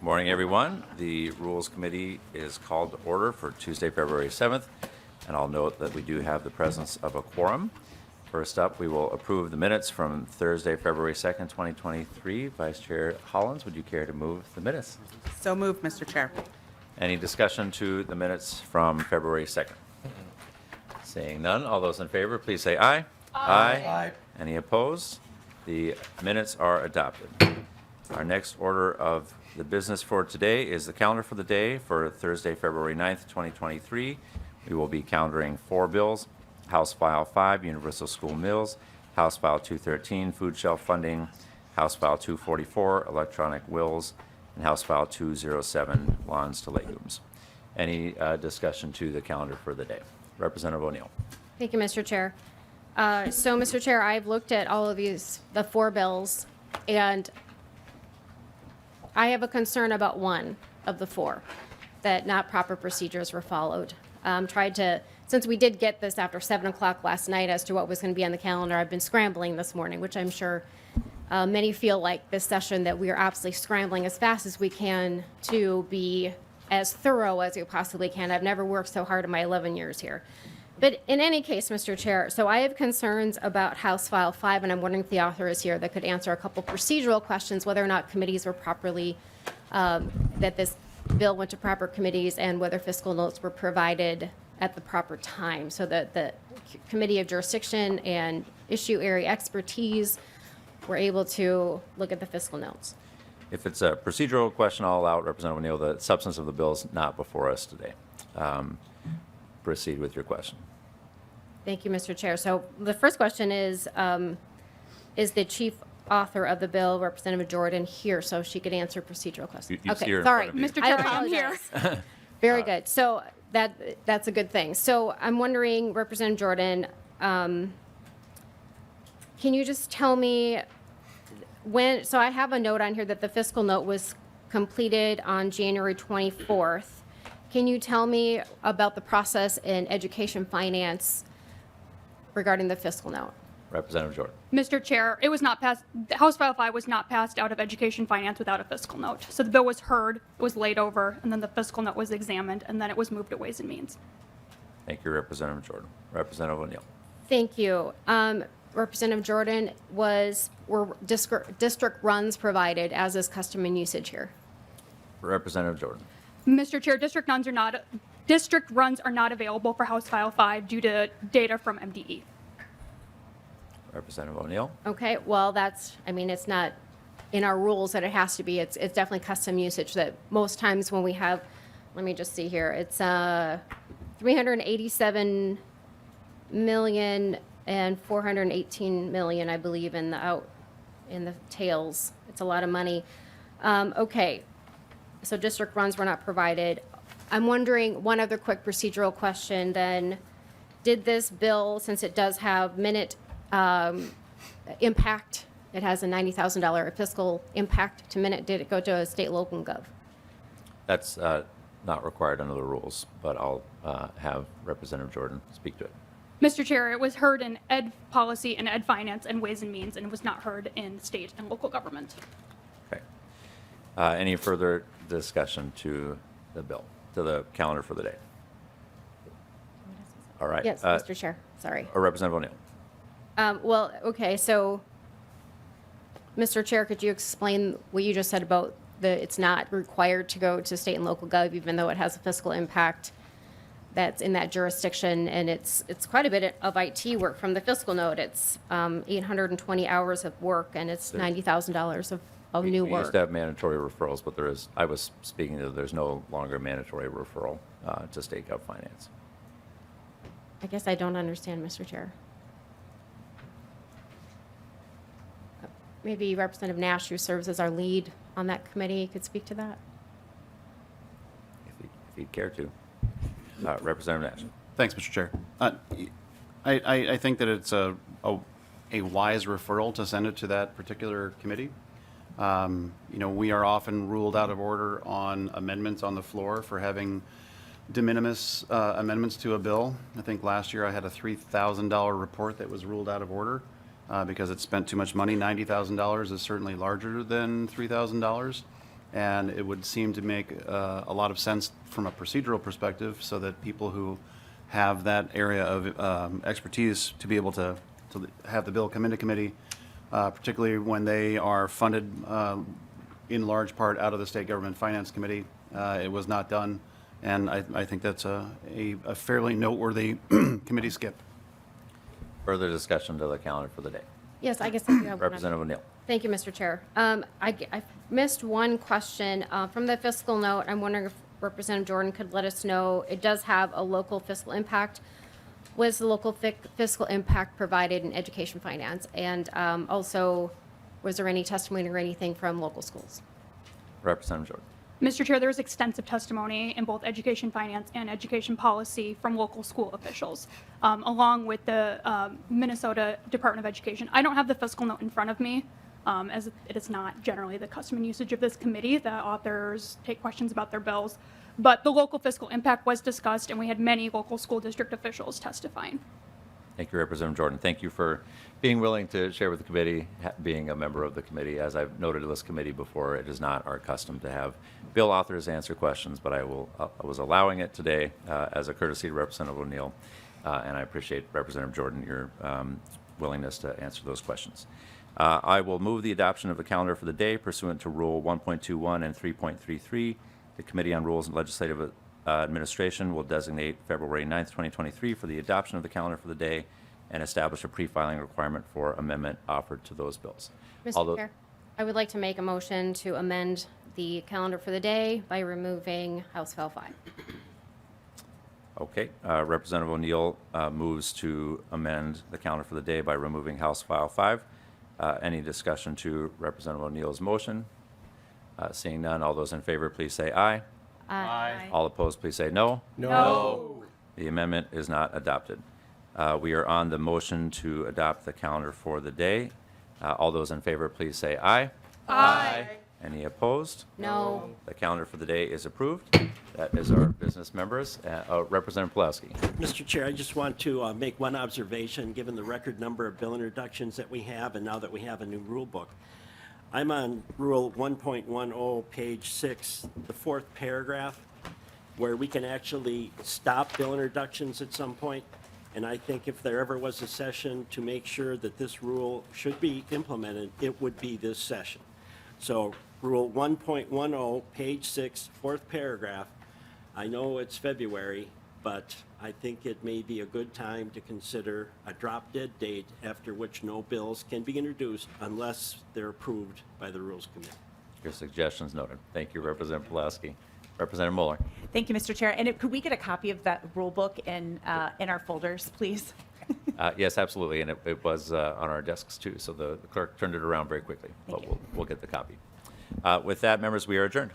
Morning, everyone. The Rules Committee is called to order for Tuesday, February 7th, and I'll note that we do have the presence of a quorum. First up, we will approve the minutes from Thursday, February 2nd, 2023. Vice Chair Hollins, would you care to move the minutes? So moved, Mr. Chair. Any discussion to the minutes from February 2nd? Seeing none, all those in favor, please say aye. Aye. Any opposed? The minutes are adopted. Our next order of the business for today is the calendar for the day for Thursday, February 9th, 2023. We will be calendaring 4 bills: House File 5, Universal School Meals; House File 213, Food Shelf Funding; House File 244, Electronic Wills; and House File 207, Lawns to Legumes. Any discussion to the calendar for the day? Representative O'Neill. Thank you, Mr. Chair. So, Mr. Chair, I've looked at all of these, the 4 bills, and I have a concern about one of the 4, that not proper procedures were followed. Since we did get this after 7 o'clock last night as to what was going to be on the calendar, I've been scrambling this morning, which I'm sure many feel like this session that we are absolutely scrambling as fast as we can to be as thorough as we possibly can. I've never worked so hard in my 11 years here. But in any case, Mr. Chair, so I have concerns about House File 5, and I'm wondering if the author is here that could answer a couple procedural questions, whether or not committees were properly, that this bill went to proper committees, and whether fiscal notes were provided at the proper time, so that the Committee of Jurisdiction and Issue Area Expertise were able to look at the fiscal notes. If it's a procedural question, I'll allow Representative O'Neill. The substance of the bill is not before us today. Proceed with your question. Thank you, Mr. Chair. So the first question is the chief author of the bill, Representative Jordan, here so she could answer procedural questions? You see her Okay, in sorry. front of you. Mr. Chair, I am here. Very good. So that's a good thing. So I'm wondering, Representative Jordan, can you just tell me when, so I have a note on here that the fiscal note was completed on January 24th. Can you tell me about the process in education finance regarding the fiscal note? Representative Jordan. Mr. Chair, it was not passed, House File 5 was not passed out of Education Finance without a fiscal note. So the bill was heard, it was laid over, and then the fiscal note was examined, and then it was moved to Ways and Means. Thank you, Representative Jordan. Representative O'Neill. Thank you. Representative Jordan, were district runs provided as is custom and usage here? Representative Jordan. Mr. Chair, district runs are not available for House File 5 due to data from MDE. Representative O'Neill. Okay, well, it's not in our rules that it has to be. It's definitely custom usage that most times when we have, let me just see here, it's 387 million and 418 million, I believe, in the tails. It's a lot of money. Okay, so district runs were not provided. I'm wondering, one other quick procedural question then, did this bill, since it does have minute impact, it has a $90,000 fiscal impact to minute, did it go to a state, local, and gov? That's not required under the rules, but I'll have Representative Jordan speak to it. Mr. Chair, it was heard in Ed Policy and Ed Finance and Ways and Means, and it was not heard in state and local government. Okay. Any further discussion to the bill, to the calendar for the day? All right. Yes, Mr. Chair, sorry. Representative O'Neill. Well, okay, so, Mr. Chair, could you explain what you just said about it's not required to go to state and local gov, even though it has a fiscal impact that's in that jurisdiction, and it's quite a bit of IT work from the fiscal note. It's 820 hours of work, and it's $90,000 of new We work. used to have mandatory referrals, but I was speaking to, there's no longer mandatory referral to state gov finance. I guess I don't understand, Mr. Chair. Maybe Representative Nash, who serves as our lead on that committee, could speak to that. If you'd care to. Representative Nash. Thanks, Mr. Chair. I think that it's a wise referral to send it to that particular committee. We are often ruled out of order on amendments on the floor for having de minimis amendments to a bill. I think last year I had a $3,000 report that was ruled out of order because it spent too much money. $90,000 is certainly larger than $3,000. And it would seem to make a lot of sense from a procedural perspective so that people who have that area of expertise to be able to have the bill come into committee, particularly when they are funded in large part out of the State Government Finance Committee. It was not done, and I think that's a fairly noteworthy committee skip. Further discussion to the calendar for the day. Yes, I guess I do have one. Representative O'Neill. Thank you, Mr. Chair. I missed one question from the fiscal note. I'm wondering if Representative Jordan could let us know. It does have a local fiscal impact. Was the local fiscal impact provided in education finance? And also, was there any testimony or anything from local schools? Representative Jordan. Mr. Chair, there was extensive testimony in both education finance and education policy from local school officials, along with the Minnesota Department of Education. I don't have the fiscal note in front of me, as it is not generally the custom and usage of this committee that authors take questions about their bills. But the local fiscal impact was discussed, and we had many local school district officials testifying. Thank you, Representative Jordan. Thank you for being willing to share with the committee, being a member of the committee. As I've noted to this committee before, it is not our custom to have bill authors answer questions, but I was allowing it today as a courtesy to Representative O'Neill, and I appreciate, Representative Jordan, your willingness to answer those questions. I will move the adoption of the calendar for the day pursuant to Rule 1.21 and 3.33. The Committee on Rules and Legislative Administration will designate February 9th, 2023 for the adoption of the calendar for the day and establish a pre-filing requirement for amendment offered to those bills. Mr. Chair, I would like to make a motion to amend the calendar for the day by removing House File 5. Okay, Representative O'Neill moves to amend the calendar for the day by removing House File 5. Any discussion to Representative O'Neill's motion? Seeing none, all those in favor, please say aye. Aye. All opposed, please say no. No. The amendment is not adopted. We are on the motion to adopt the calendar for the day. All those in favor, please say aye. Aye. Any opposed? No. The calendar for the day is approved. That is our business members. Representative Pulaski. Mr. Chair, I just want to make one observation, given the record number of bill introductions that we have, and now that we have a new rule book. I'm on Rule 1.10, page 6, the fourth paragraph, where we can actually stop bill introductions at some point. And I think if there ever was a session to make sure that this rule should be implemented, it would be this session. So Rule 1.10, page 6, fourth paragraph, I know it's February, but I think it may be a good time to consider a drop-dead date after which no bills can be introduced unless they're approved by the Rules Committee. Your suggestions noted. Thank you, Representative Pulaski. Representative Mueller. Thank you, Mr. Chair. And could we get a copy of that rule book in our folders, please? Yes, absolutely, and it was on our desks too, so the clerk turned it around very quickly. Thank But you. we'll get the copy. With that, members, we are adjourned.